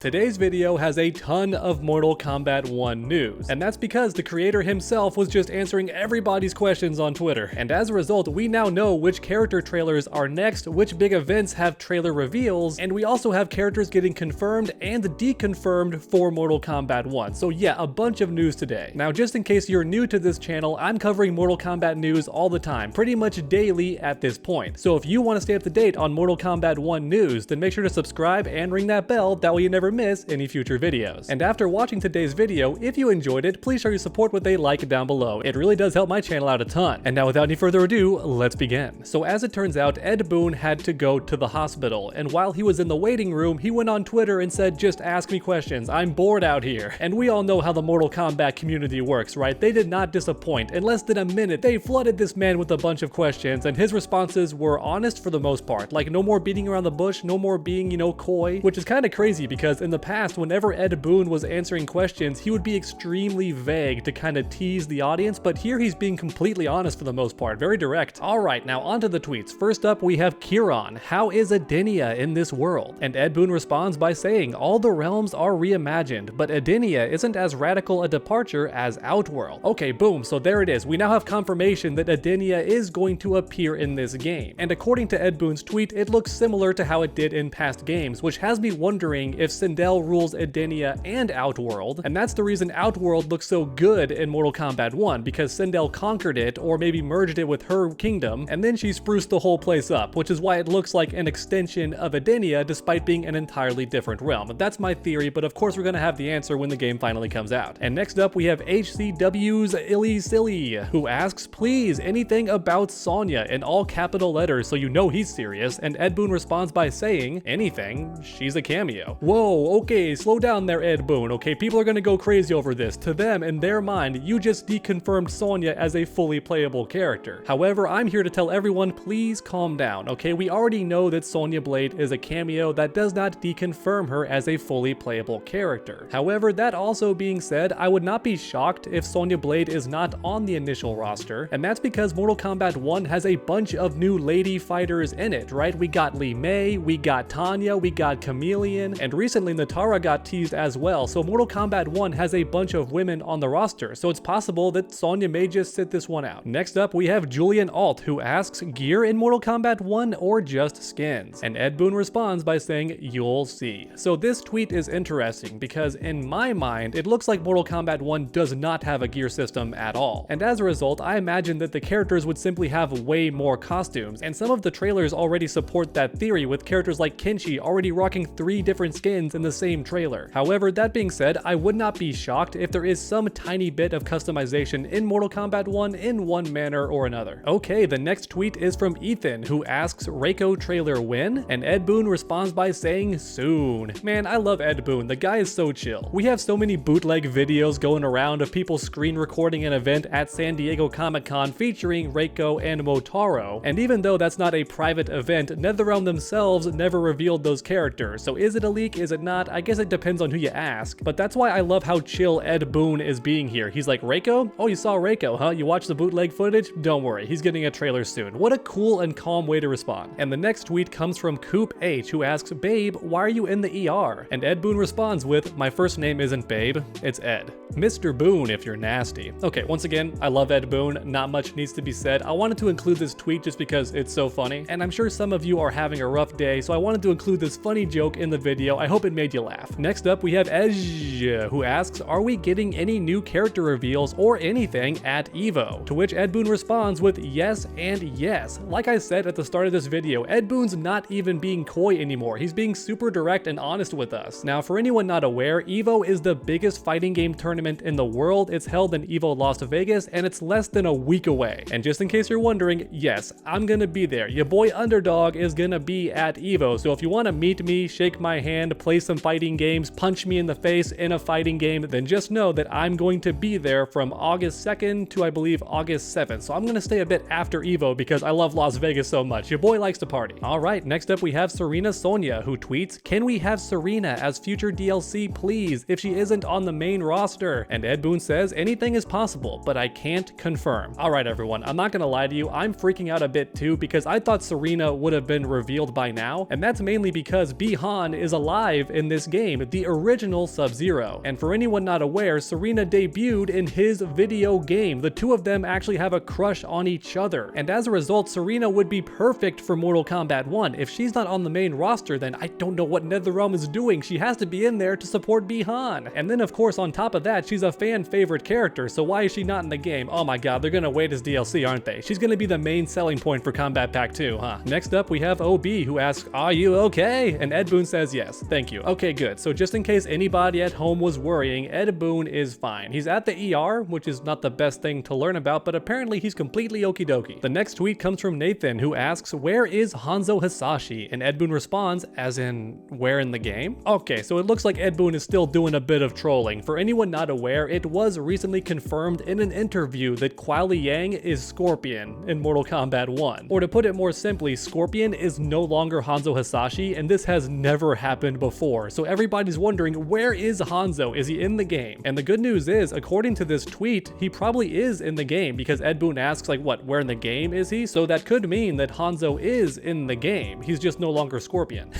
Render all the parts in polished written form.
Today's video has a ton of Mortal Kombat 1 news, and that's because the creator himself was just answering everybody's questions on Twitter, and as a result, we now know which character trailers are next, which big events have trailer reveals, and we also have characters getting confirmed and deconfirmed for Mortal Kombat 1. So yeah, a bunch of news today. Now, just in case you're new to this channel, I'm covering Mortal Kombat news all the time, pretty much daily at this point. So if you want to stay up to date on Mortal Kombat 1 news, then make sure to subscribe and ring that bell, that way you never miss any future videos. And after watching today's video, if you enjoyed it, please show your support with a like down below. It really does help my channel out a ton. And now without any further ado, let's begin. So as it turns out, Ed Boon had to go to the hospital, and while he was in the waiting room, he went on Twitter and said, "Just ask me questions, I'm bored out here." And we all know how the Mortal Kombat community works, right? They did not disappoint. In less than a minute, they flooded this man with a bunch of questions, and his responses were honest for the most part. Like, no more beating around the bush, no more being, coy, which is kind of crazy because in the past, whenever Ed Boon was answering questions, he would be extremely vague to kind of tease the audience, but here he's being completely honest for the most part, very direct. Alright, now onto the tweets. First up, we have Kieran. How is Edenia in this world? And Ed Boon responds by saying, all the realms are reimagined, but Edenia isn't as radical a departure as Outworld. Okay, boom, so there it is. We now have confirmation that Edenia is going to appear in this game. And according to Ed Boon's tweet, it looks similar to how it did in past games, which has me wondering if Sindel rules Edenia and Outworld, and that's the reason Outworld looks so good in Mortal Kombat 1, because Sindel conquered it, or maybe merged it with her kingdom, and then she spruced the whole place up, which is why it looks like an extension of Edenia despite being an entirely different realm. That's my theory, but of course we're gonna have the answer when the game finally comes out. And next up we have HCW's Illy Silly, who asks, please, anything about Sonya in all capital letters so you know he's serious, and Ed Boon responds by saying, anything, she's a cameo. Whoa, okay, slow down there, Ed Boon, okay? People are gonna go crazy over this. To them, in their mind, you just deconfirmed Sonya as a fully playable character. However, I'm here to tell everyone, please calm down, okay? We already know that Sonya Blade is a cameo. That does not deconfirm her as a fully playable character. However, that also being said, I would not be shocked if Sonya Blade is not on the initial roster, and that's because Mortal Kombat 1 has a bunch of new lady fighters in it, right? We got Li Mei, we got Tanya, we got Chameleon, and recently Natara got teased as well, so Mortal Kombat 1 has a bunch of women on the roster, so it's possible that Sonya may just sit this one out. Next up, we have Julian Alt, who asks, gear in Mortal Kombat 1 or just skins? And Ed Boon responds by saying, you'll see. So this tweet is interesting because in my mind, it looks like Mortal Kombat 1 does not have a gear system at all. And as a result, I imagine that the characters would simply have way more costumes, and some of the trailers already support that theory, with characters like Kenshi already rocking 3 different skins in the same trailer. However, that being said, I would not be shocked if there is some tiny bit of customization in Mortal Kombat 1 in one manner or another. Okay, the next tweet is from Ethan, who asks, Reiko trailer when? And Ed Boon responds by saying, soon. Man, I love Ed Boon. The guy is so chill. We have so many bootleg videos going around of people screen recording an event at San Diego Comic-Con featuring Reiko and Motaro, and even though that's not a private event, NetherRealm themselves never revealed those characters. So is it a leak? Is it not? I guess it depends on who you ask, but that's why I love how chill Ed Boon is being here. He's like, Reiko? Oh, you saw Reiko, huh? You watched the bootleg footage? Don't worry, he's getting a trailer soon. What a cool and calm way to respond. And the next tweet comes from Coop H, who asks, babe, why are you in the ER? And Ed Boon responds with, my first name isn't Babe, it's Ed. Mr. Boon if you're nasty. Okay, once again, I love Ed Boon, not much needs to be said. I wanted to include this tweet just because it's so funny, and I'm sure some of you are having a rough day, so I wanted to include this funny joke in the video. I hope it made you laugh. Next up, we have Edge, who asks, are we getting any new character reveals or anything at EVO? To which Ed Boon responds with yes and yes. Like I said at the start of this video, Ed Boon's not even being coy anymore. He's being super direct and honest with us. Now, for anyone not aware, EVO is the biggest fighting game tournament in the world. It's held in EVO Las Vegas, and it's less than a week away. And just in case you're wondering, yes, I'm gonna be there. Your boy Underdog is gonna be at EVO, so if you want to meet me, shake my hand, play some fighting games, punch me in the face in a fighting game, then just know that I'm going to be there from August 2nd to, I believe, August 7th. So I'm gonna stay a bit after EVO because I love Las Vegas so much. Your boy likes to party. Alright, next up we have Serena Sonya, who tweets, can we have Serena as future DLC, please, if she isn't on the main roster? And Ed Boon says, anything is possible, but I can't confirm. Alright everyone, I'm not gonna lie to you, I'm freaking out a bit too because I thought Serena would have been revealed by now, and that's mainly because Bi-Han is alive life in this game, the original Sub-Zero. And for anyone not aware, Serena debuted in his video game. The two of them actually have a crush on each other. And as a result, Serena would be perfect for Mortal Kombat 1. If she's not on the main roster, then I don't know what NetherRealm is doing. She has to be in there to support Bi-Han. And then of course on top of that, she's a fan favorite character, so why is she not in the game? Oh my god, they're gonna wait as DLC, aren't they? She's gonna be the main selling point for Kombat Pack 2, huh? Next up we have OB, who asks, "Are you okay?" And Ed Boon says yes, thank you. Okay, good. So just in case anybody at home was worrying, Ed Boon is fine. He's at the ER, which is not the best thing to learn about, but apparently he's completely okie dokie. The next tweet comes from Nathan, who asks, "Where is Hanzo Hasashi?" And Ed Boon responds, as in, where in the game? Okay, so it looks like Ed Boon is still doing a bit of trolling. For anyone not aware, it was recently confirmed in an interview that Kuai Liang is Scorpion in Mortal Kombat 1. Or to put it more simply, Scorpion is no longer Hanzo Hasashi, and this has never happened before. So everybody's wondering, where is Hanzo? Is he in the game? And the good news is, according to this tweet, he probably is in the game, because Ed Boon asks, like, what, where in the game is he? So that could mean that Hanzo is in the game. He's just no longer Scorpion.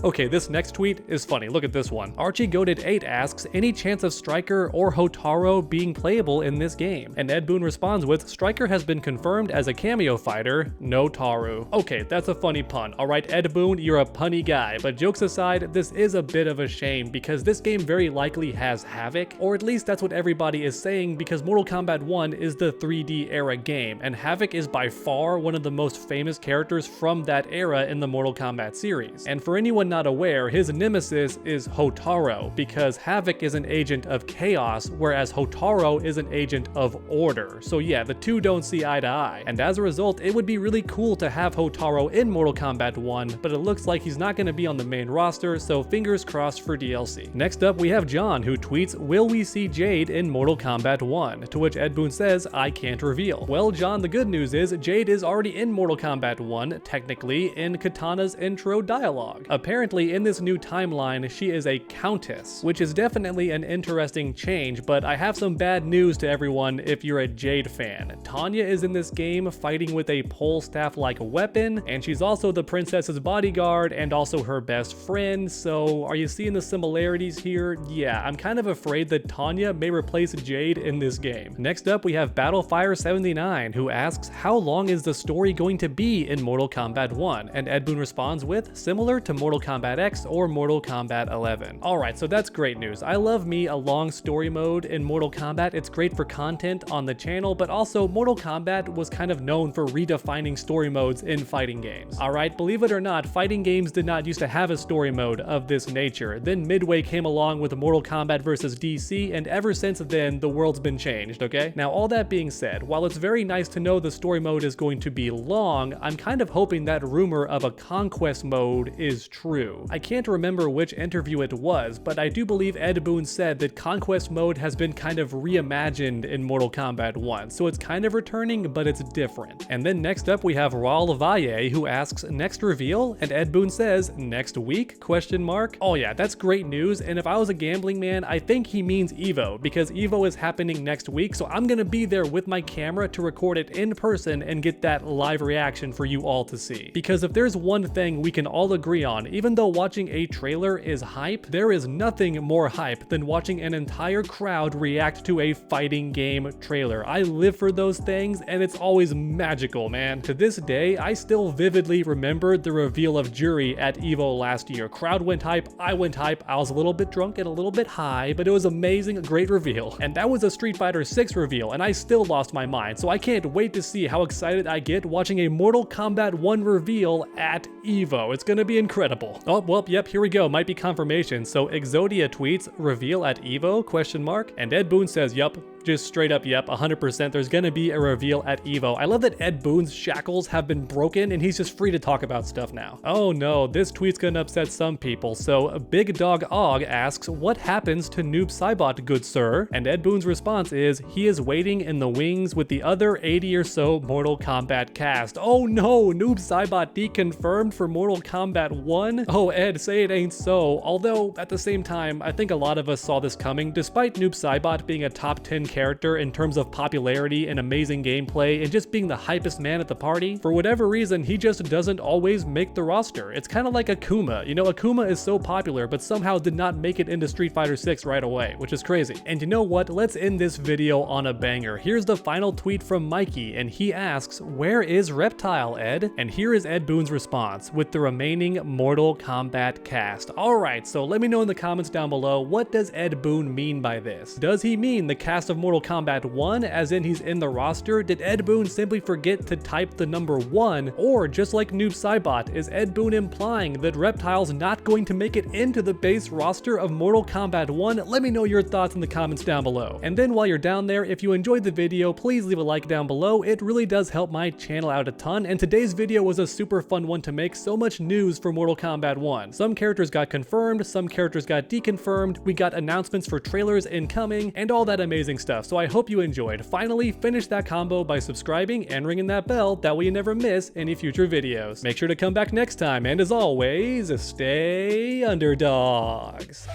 Okay, this next tweet is funny. Look at this one. Archie Goated 8 asks, "Any chance of Stryker or Hotaru being playable in this game?" And Ed Boon responds with, "Stryker has been confirmed as a cameo fighter, no Taru." Okay, that's a funny pun. Alright, Ed Boon, you're a punny guy, but jokes aside, this is a bit of a shame because this game very likely has Havoc, or at least that's what everybody is saying, because Mortal Kombat 1 is the 3D era game, and Havoc is by far one of the most famous characters from that era in the Mortal Kombat series. And for anyone not aware, his nemesis is Hotaru, because Havoc is an agent of chaos, whereas Hotaru is an agent of order. So yeah, the two don't see eye to eye. And as a result, it would be really cool to have Hotaru in Mortal Kombat 1, but it looks like he's not going to be on the main roster, so fingers crossed for DLC. Next up, we have John, who tweets, "Will we see Jade in Mortal Kombat 1? To which Ed Boon says, "I can't reveal." Well, John, the good news is Jade is already in Mortal Kombat 1, technically, in Katana's intro dialogue. Apparently, in this new timeline, she is a countess, which is definitely an interesting change, but I have some bad news to everyone if you're a Jade fan. Tanya is in this game fighting with a pole staff-like weapon, and she's also the princess's bodyguard and also her best friend, so are you seeing the similarities here? Yeah, I'm kind of afraid that Tanya may replace Jade in this game. Next up, we have Battlefire79, who asks, "How long is the story going to be in Mortal Kombat 1? And Ed Boon responds with, "Similar to Mortal Kombat X or Mortal Kombat 11. Alright, so that's great news. I love me a long story mode in Mortal Kombat. It's great for content on the channel, but also Mortal Kombat was kind of known for redefining story modes in fighting games. Alright, believe it or not, fighting games did not used to have a story mode of this nature. Then Midway came along with Mortal Kombat vs. DC, and ever since then, the world's been changed, okay? Now, all that being said, while it's very nice to know the story mode is going to be long, I'm kind of hoping that rumor of a conquest mode is true. I can't remember which interview it was, but I do believe Ed Boon said that conquest mode has been kind of reimagined in Mortal Kombat 1, so it's kind of returning, but it's different. And then next up we have Raul Valle, who asks, "Next reveal?" And Ed Boon says, "Next week?" Question mark. Oh yeah, that's great news, and if I was a gambling man, I think he means EVO, because EVO is happening next week, so I'm gonna be there with my camera to record it in person and get that live reaction for you all to see. Because if there's one thing we can all agree on, even though watching a trailer is hype, there is nothing more hype than watching an entire crowd react to a fighting game trailer. I live for those things, and it's always magical, man. To this day, I still vividly remember the reveal of Jury at EVO last year. Crowd went hype, I went hype, I was a little bit drunk and a little bit high, but it was amazing, a great reveal. And that was a Street Fighter 6 reveal, and I still lost my mind, so I can't wait to see how excited I get watching a Mortal Kombat 1 reveal at EVO. It's gonna be incredible. Oh, well, yep, here we go, might be confirmation. So Exodia tweets, "Reveal at EVO?" question mark. And Ed Boon says, "Yup." Just straight up, yep, 100%, there's gonna be a reveal at EVO. I love that Ed Boon's shackles have been broken and he's just free to talk about stuff now. Oh no, this tweet's gonna upset some people. So Big Dog Og asks, "What happens to Noob Saibot, good sir?" And Ed Boon's response is, "He is waiting in the wings with the other 80 or so Mortal Kombat cast." Oh no, Noob Saibot deconfirmed for Mortal Kombat 1? Oh Ed, say it ain't so. Although, at the same time, I think a lot of us saw this coming. Despite Noob Saibot being a top 10 character in terms of popularity and amazing gameplay and just being the hypest man at the party, for whatever reason, he just doesn't always make the roster. It's kind of like Akuma. You know, Akuma is so popular, but somehow did not make it into Street Fighter 6 right away, which is crazy. And you know what? Let's end this video on a banger. Here's the final tweet from Mikey, and he asks, "Where is Reptile, Ed?" And here is Ed Boon's response with the remaining Mortal Kombat cast. Alright, so let me know in the comments down below, what does Ed Boon mean by this? Does he mean the cast of Mortal Kombat 1, as in he's in the roster? Did Ed Boon simply forget to type the number 1? Or just like Noob Saibot, is Ed Boon implying that Reptile's not going to make it into the base roster of Mortal Kombat 1? Let me know your thoughts in the comments down below. And then while you're down there, if you enjoyed the video, please leave a like down below. It really does help my channel out a ton, and today's video was a super fun one to make. So much news for Mortal Kombat 1. Some characters got confirmed, some characters got deconfirmed, we got announcements for trailers incoming, and all that amazing stuff, so I hope you enjoyed. Finally, finish that combo by subscribing and ringing that bell, that way you never miss any future videos. Make sure to come back next time, and as always, stay underdogs.